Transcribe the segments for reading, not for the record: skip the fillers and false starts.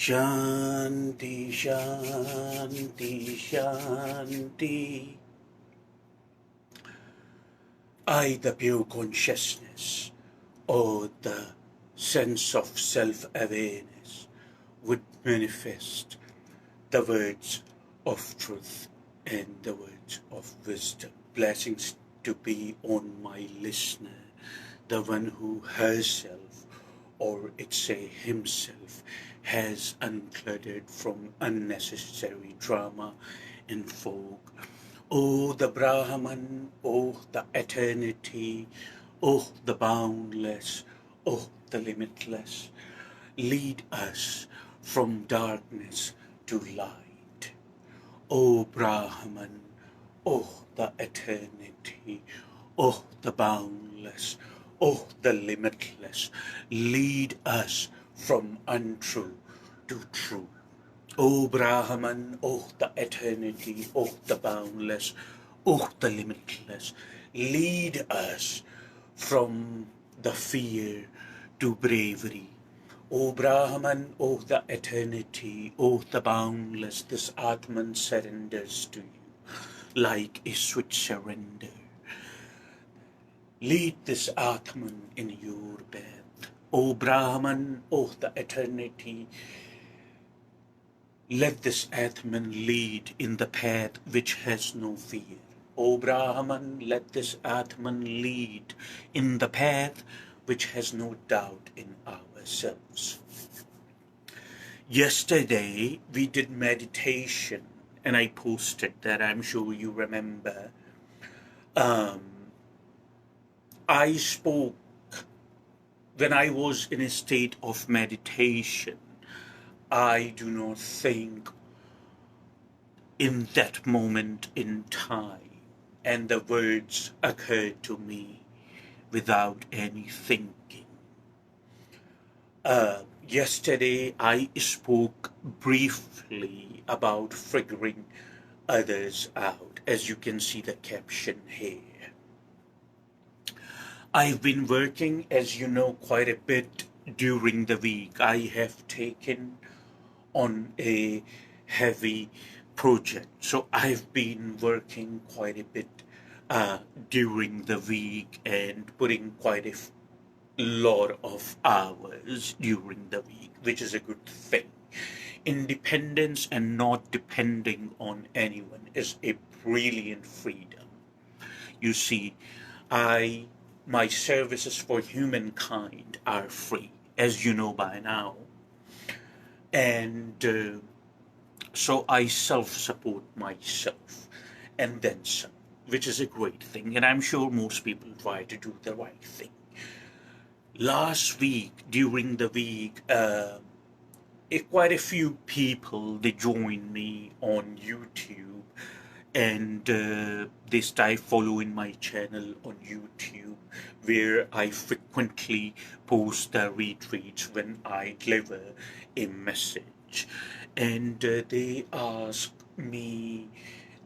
Shanti, Shanti, Shanti. I, the pure consciousness, or the sense of self-awareness, would manifest the words of truth and the words of wisdom. Blessings to be on my listener, the one who herself, or it's say himself, has uncluttered from unnecessary drama and fog. Oh, the Brahman, oh, the eternity, oh, the boundless, oh, the limitless, lead us from darkness to light. Oh, Brahman, oh, the eternity, oh, the boundless, oh, the limitless, lead us from untrue to true. O Brahman, oh the eternity, oh the boundless, oh the limitless, lead us from the fear to bravery. O Brahman, oh the eternity, oh the boundless, this Atman surrenders to you like a sweet surrender. Lead this Atman in your path. O Brahman, oh the eternity, let this Atman lead in the path which has no fear. O Brahman, let this Atman lead in the path which has no doubt in ourselves. Yesterday we did meditation and I posted that, I'm sure you remember. I spoke when I was in a state of meditation. I do not think in that moment in time, and the words occurred to me without any thinking. Yesterday I spoke briefly about figuring others out, as you can see the caption here. I've been working, as you know, quite a bit during the week. I have taken on a heavy project, so I've been working quite a bit during the week and putting quite a lot of hours during the week, which is a good thing. Independence and not depending on anyone is a brilliant freedom. You see, my services for humankind are free, as you know by now. And so I self-support myself and then some, which is a great thing. And I'm sure most people try to do the right thing. Last week, during the week, quite a few people, they joined me on YouTube and they started following my channel on YouTube, where I frequently post the retweets when I deliver a message. And they asked me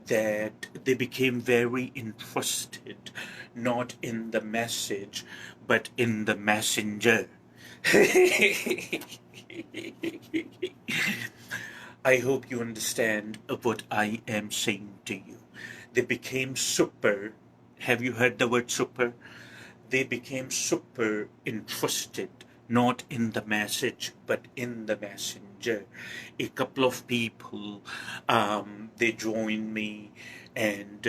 that they became very interested, not in the message, but in the messenger. I hope you understand what I am saying to you. They became super. Have you heard the word super? They became super interested, not in the message, but in the messenger. A couple of people, they joined me, and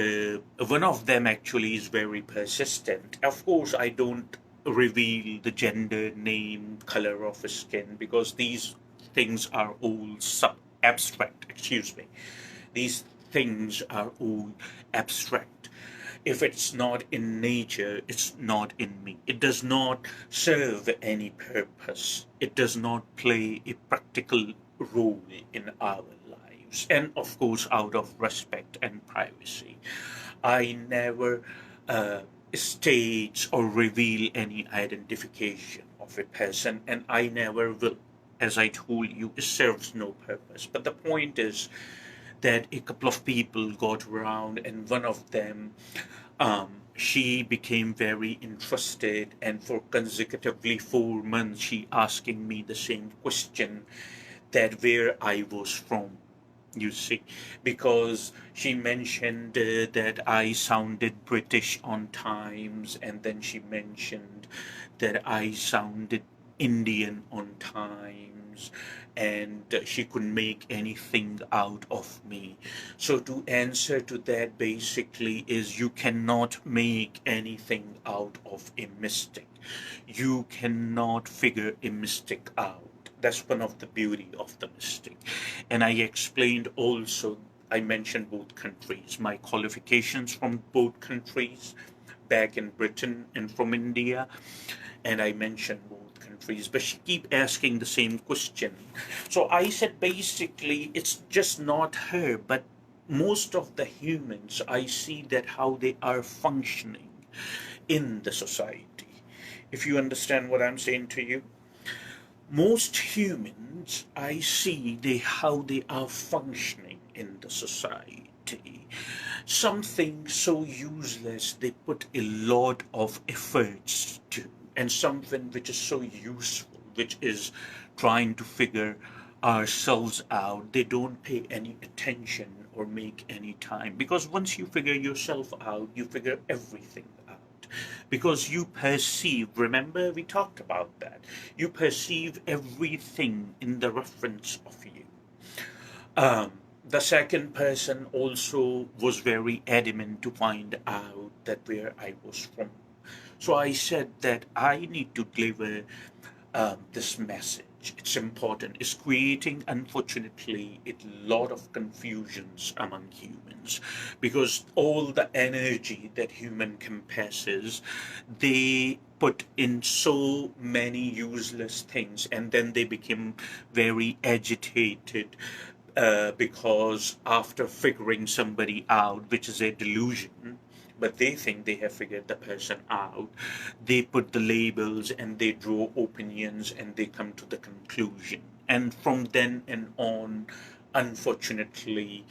one of them actually is very persistent. Of course, I don't reveal the gender, name, color of skin, because these things are all abstract, excuse me. These things are all abstract. If it's not in nature, it's not in me. It does not serve any purpose. It does not play a practical role in our lives. And of course, out of respect and privacy, I never state or reveal any identification of a person, and I never will. As I told you, it serves no purpose. But the point is that a couple of people got around, and one of them, she became very interested, and for consecutively 4 months she asking me the same question, that where I was from, you see, because she mentioned that I sounded British on times, and then she mentioned that I sounded Indian on times, and she couldn't make anything out of me. So to answer to that basically is you cannot make anything out of a mystic. You cannot figure a mystic out. That's one of the beauty of the mystic. And I explained also, I mentioned both countries, my qualifications from both countries, back in Britain and from India, and I mentioned both countries. But she keep asking the same question. So I said basically it's just not her, but most of the humans, I see that how they are functioning in the society. If you understand what I'm saying to you, most humans, I see they how they are functioning in the society. Something so useless they put a lot of efforts to, and something which is so useful, which is trying to figure ourselves out, they don't pay any attention or make any time, because once you figure yourself out, you figure everything out, because you perceive, remember we talked about that, you perceive everything in the reference of you. um, the second person also was very adamant to find out that where I was from. So I said that I need to deliver this message. It's important. It's creating, unfortunately, a lot of confusions among humans, because all the energy that human compasses, they put in so many useless things, and then they become very agitated, because after figuring somebody out, which is a delusion, but they think they have figured the person out, they put the labels and they draw opinions and they come to the conclusion. And from then and on, unfortunately,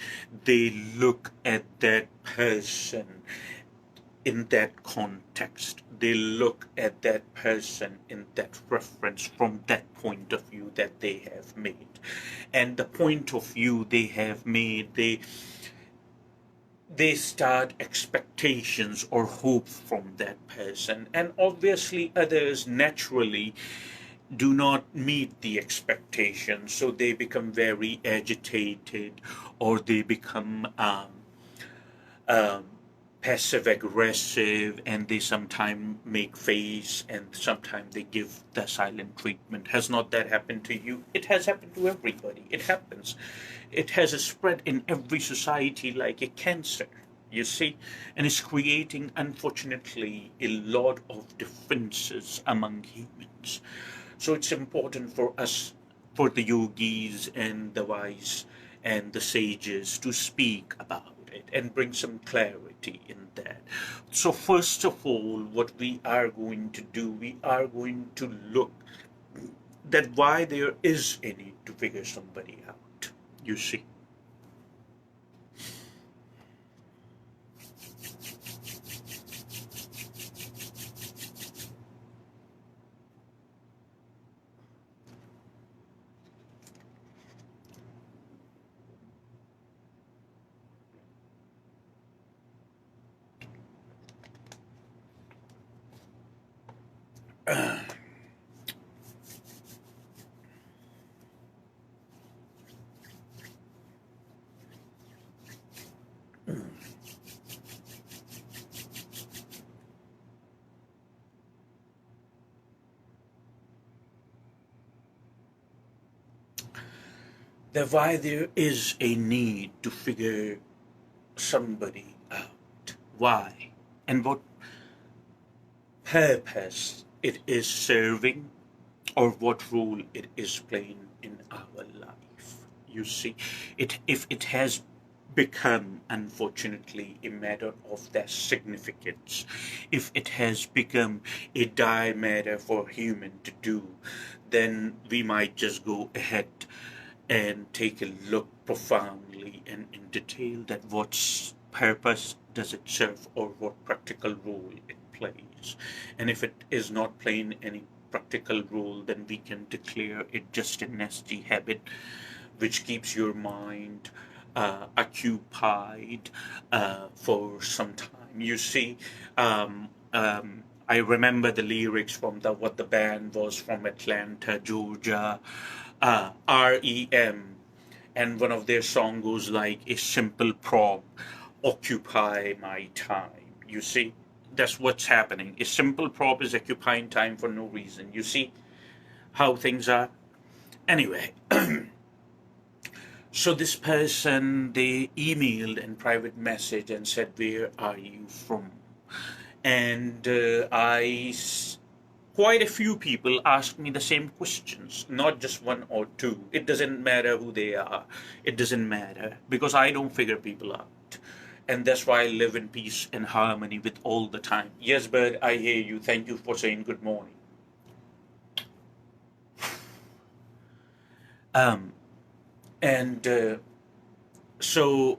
they look at that person in that context. They look at that person in that reference from that point of view that they have made. And the point of view they have made, they start expectations or hope from that person, and obviously others naturally do not meet the expectations, so they become very agitated, or they become um, passive aggressive, and they sometimes make face, and sometimes they give the silent treatment. Has not that happened to you? It has happened to everybody. It happens. It has a spread in every society like a cancer, you see, and it's creating, unfortunately, a lot of differences among humans. So it's important for us, for the yogis and the wise and the sages, to speak about it and bring some clarity in that. So first of all, what we are going to do, we are going to look that why there is a need to figure somebody out, you see. That why there is a need to figure somebody out. Why? And what purpose it is serving, or what role it is playing in our life. You see, it if it has become, unfortunately, a matter of that significance, if it has become a dire matter for human to do, then we might just go ahead and take a look profoundly and in detail that what purpose does it serve, or what practical role it plays. And if it is not playing any practical role, then we can declare it just a nasty habit which keeps your mind occupied for some time. You see, I remember the lyrics from what the band was from Atlanta, Georgia, REM, and one of their songs goes like a simple prop, occupy my time. You see, that's what's happening. A simple prop is occupying time for no reason. You see how things are? Anyway, so this person, they emailed in private message and said, where are you from? And quite a few people ask me the same questions, not just one or two. It doesn't matter who they are. It doesn't matter because I don't figure people out. And that's why I live in peace and harmony with all the time. Yes, but I hear you. Thank you for saying good morning. And so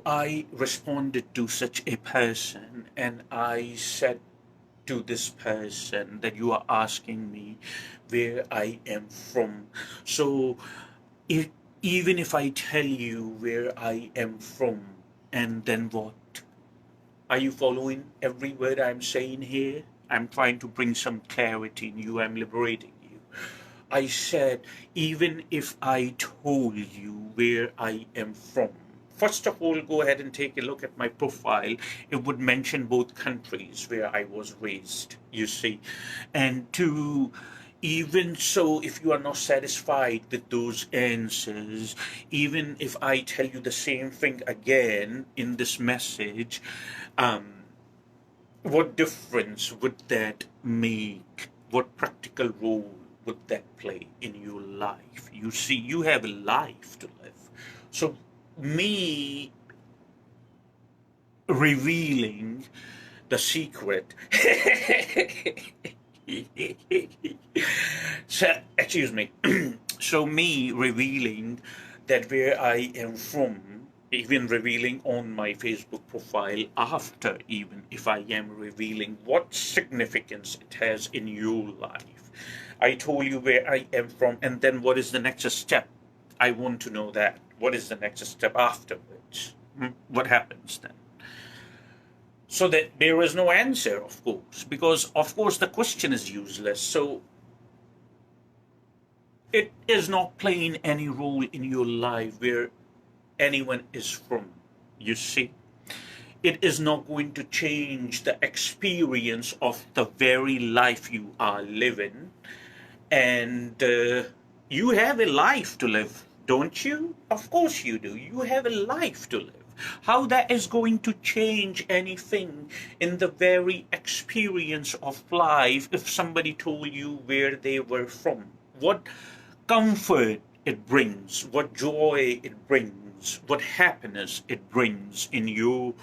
I responded to such a person and I said to this person that you are asking me where I am from. So if, even if I tell you where I am from, and then what? Are you following every word I'm saying here? I'm trying to bring some clarity in you. I'm liberating you. I said, even if I told you where I am from, first of all, go ahead and take a look at my profile. It would mention both countries where I was raised, you see. And two, even so, if you are not satisfied with those answers, even if I tell you the same thing again in this message, what difference would that make? What practical role would that play in your life? You see, you have a life to live. So me revealing the secret so, excuse me. So me revealing that where I am from, even revealing on my Facebook profile, after even if I am revealing what significance it has in your life. I told you where I am from, and then what is the next step? I want to know that. What is the next step afterwards? What happens then? So that there is no answer, of course, because of course the question is useless. So it is not playing any role in your life where anyone is from. You see, it is not going to change the experience of the very life you are living. And you have a life to live, don't you? Of course you do. You have a life to live. How that is going to change anything in the very experience of life if somebody told you where they were from? What comfort it brings, what joy it brings, what happiness it brings in your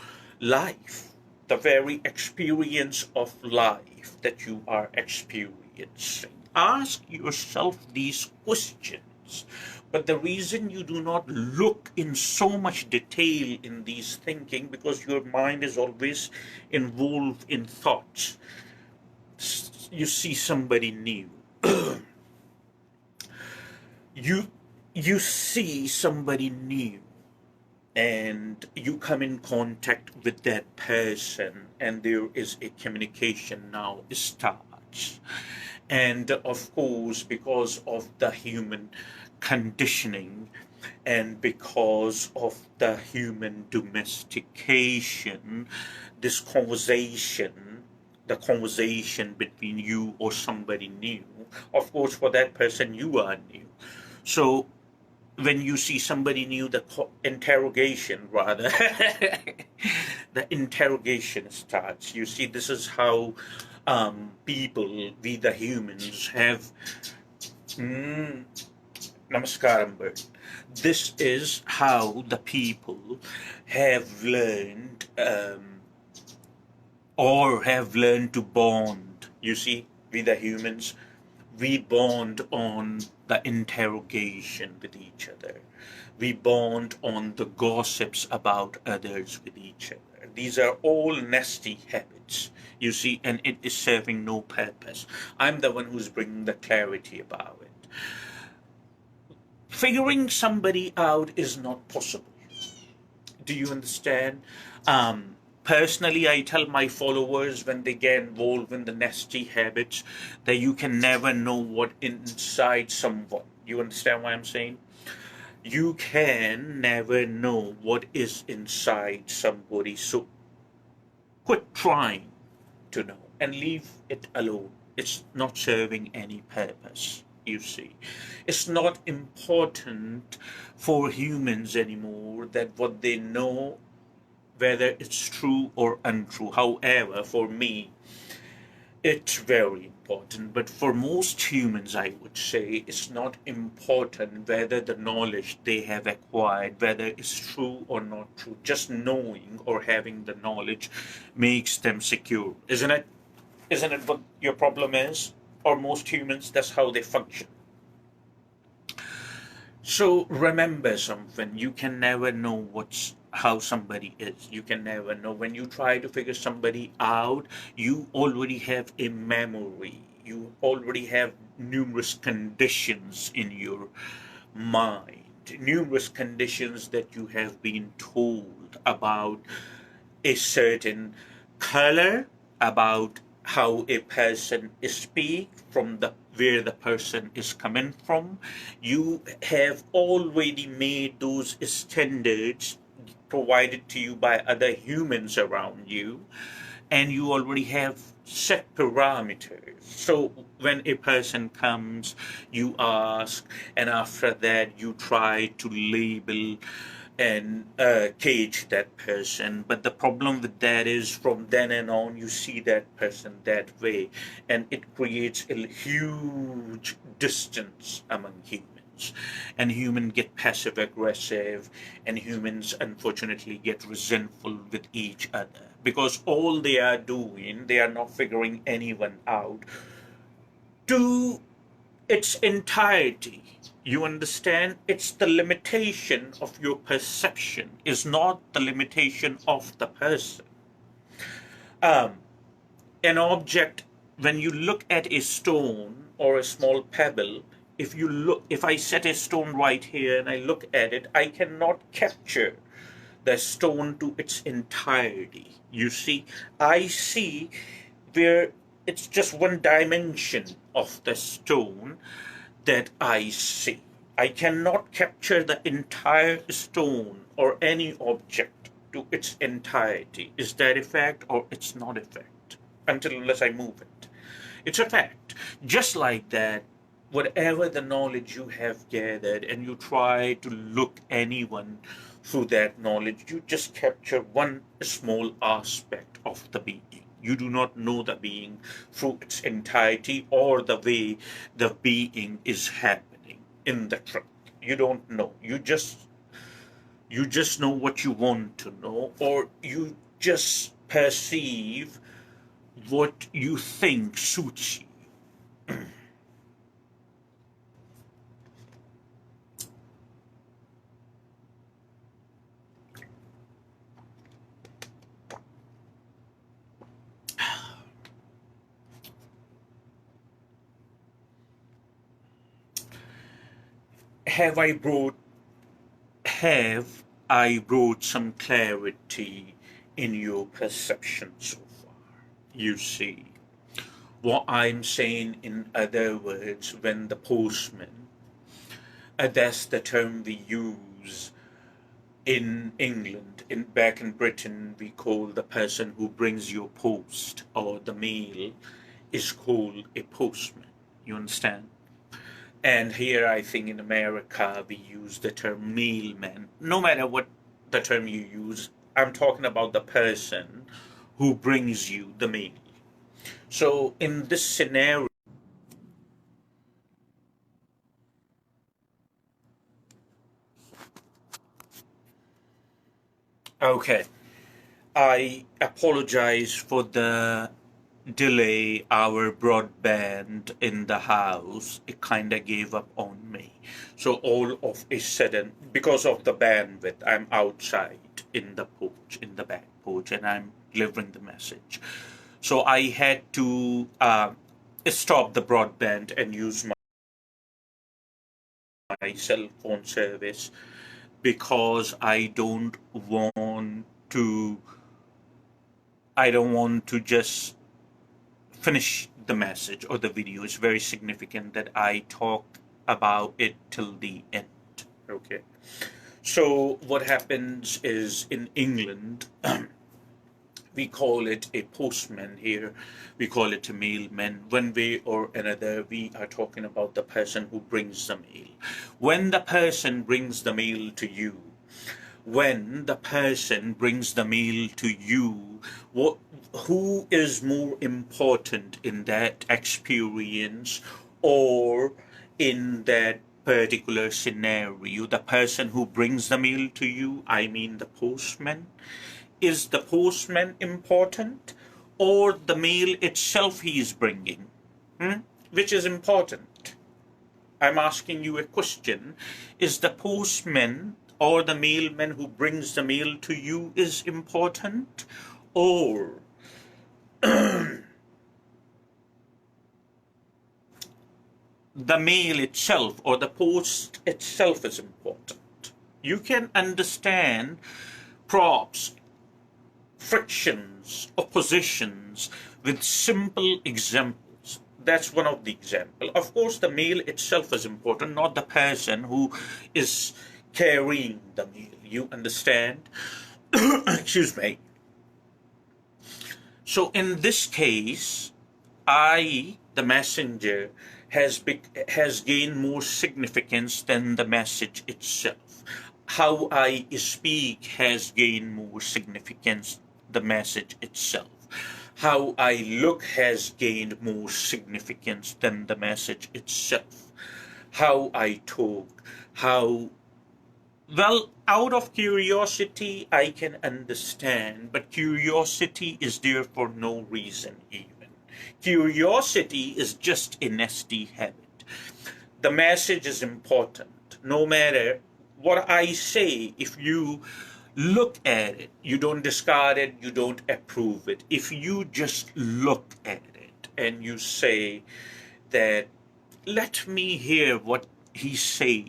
life, the very experience of life that you are experiencing. Ask yourself these questions. But the reason you do not look in so much detail in these thinking, because your mind is always involved in thoughts. You see somebody new. you see somebody new and you come in contact with that person and there is a communication now starts. And of course, because of the human conditioning and because of the human domestication, this conversation, the conversation between you or somebody new, of course, for that person, you are new. So when you see somebody new, the interrogation rather, the interrogation starts. You see, this is how people, we the humans, have namaskaram bird. This is how the people have learned or have learned to bond. You see, we the humans, We bond on the interrogation with each other. We bond on the gossips about others with each other. These are all nasty habits, you see, and it is serving no purpose. I'm the one who's bringing the clarity about it. Figuring somebody out is not possible. Do you understand? Personally, I tell my followers when they get involved in the nasty habits that you can never know what inside someone. You understand what I'm saying? You can never know what is inside somebody. So quit trying to know and leave it alone. It's not serving any purpose, you see. It's not important for humans anymore that what they know, whether it's true or untrue. However, for me, it's very important. But for most humans, I would say it's not important whether the knowledge they have acquired, whether it's true or not true. Just knowing or having the knowledge makes them secure, isn't it? Isn't it what your problem is? Or most humans, that's how they function. So remember something, you can never know how somebody is. You can never know. When you try to figure somebody out, you already have a memory. You already have numerous conditions in your mind, numerous conditions that you have been told about a certain color, about how a person speaks, from the where the person is coming from. You have already made those standards provided to you by other humans around you, and you already have set parameters. So when a person comes, you ask, and after that you try to label and cage that person. But the problem with that is from then and on, you see that person that way, and it creates a huge distance among humans. And humans get passive aggressive, and humans unfortunately get resentful with each other because all they are doing, they are not figuring anyone out to its entirety. You understand? It's the limitation of your perception, is not the limitation of the person. Um, an object, when you look at a stone or a small pebble, if I set a stone right here and I look at it, I cannot capture the stone to its entirety. You see, I see where it's just one dimension of the stone that I see. I cannot capture the entire stone or any object to its entirety. Is that a fact or it's not a fact? Until unless I move it. It's a fact. Just like that, whatever the knowledge you have gathered and you try to look anyone through that knowledge, you just capture one small aspect of the being. You do not know the being through its entirety or the way the being is happening in the truth. You don't know. You just know what you want to know, or you just perceive what you think suits you. Have I brought have I brought some clarity in your perception so far? You see, what I'm saying, in other words, when the postman, that's the term we use in England, back in Britain, we call the person who brings your post or the mail is called a postman. You understand? And here, I think in America, we use the term mailman. No matter what the term you use, I'm talking about the person who brings you the mail. So in this scenario, okay, I apologize for the delay, our broadband in the house, it kind of gave up on me. So all of a sudden, because of the bandwidth, I'm outside in the porch, in the back porch, and I'm delivering the message. So I had to stop the broadband and use my cell phone service because to I don't want to just finish the message or the video. It's very significant that I talk about it till the end. Okay. So what happens is in England, we call it a postman here. We call it a mailman. One way or another, we are talking about the person who brings the mail. When the person brings the mail to you, who is more important in that experience or in that particular scenario? The person who brings the mail to you, I mean the postman. Is the postman important or the mail itself he is bringing? Which is important? I'm asking you a question. Is the postman or the mailman who brings the mail to you is important, or the mail itself or the post itself is important? You can understand props, frictions, oppositions with simple examples. That's one of the examples. Of course, the mail itself is important, not the person who is carrying the mail. You understand? Excuse me. So in this case, the messenger, has gained more significance than the message itself. How I speak has gained more significance than the message itself. How I look has gained more significance than the message itself. How I talk, well, out of curiosity, I can understand, but curiosity is there for no reason even. Curiosity is just a nasty habit. The message is important. No matter what I say, if you look at it, you don't discard it, you don't approve it. If you just look at it and you say that, let me hear what he says,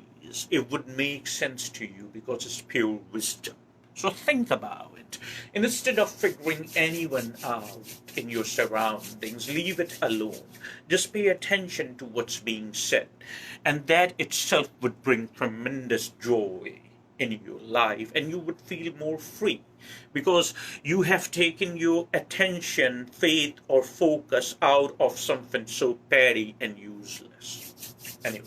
it would make sense to you because it's pure wisdom. So think about it. And instead of figuring anyone out in your surroundings, leave it alone. Just pay attention to what's being said. And that itself would bring tremendous joy in your life, and you would feel more free because you have taken your attention, faith, or focus out of something so petty and useless. Anyway.